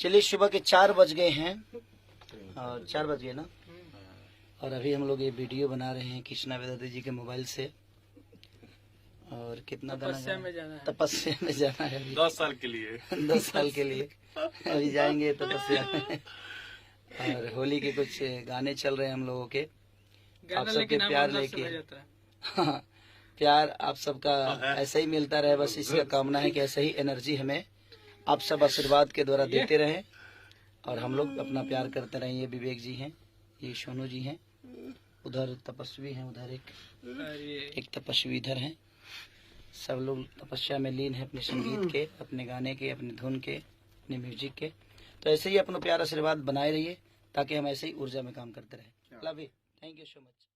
चलिए, सुबह के 4 बज गए हैं और 4 बज गए ना, और अभी हम लोग ये वीडियो बना रहे हैं कृष्णा वेदांती जी के मोबाइल से। और कितना तपस्या में जाना है, तपस्या में जाना है 10 साल के लिए 10 साल के लिए अभी जाएंगे तपस्या में। और होली के कुछ गाने चल रहे हैं हम लोगों के, आप सबके प्यार लेके। हाँ, प्यार आप सबका ऐसा ही मिलता रहे, बस इसका कामना है कि ऐसा ही एनर्जी हमें आप सब आशीर्वाद के द्वारा देते रहे और हम लोग अपना प्यार करते रहे। ये विवेक जी हैं, ये सोनू जी हैं, उधर तपस्वी हैं, उधर एक तपस्वी इधर हैं। सब लोग तपस्या में लीन है, अपने संगीत के, अपने गाने के, अपने धुन के, अपने म्यूजिक के। तो ऐसे ही अपना प्यार आशीर्वाद बनाए रहिए ताकि हम ऐसे ही ऊर्जा में काम करते रहे। Love you, thank you so much.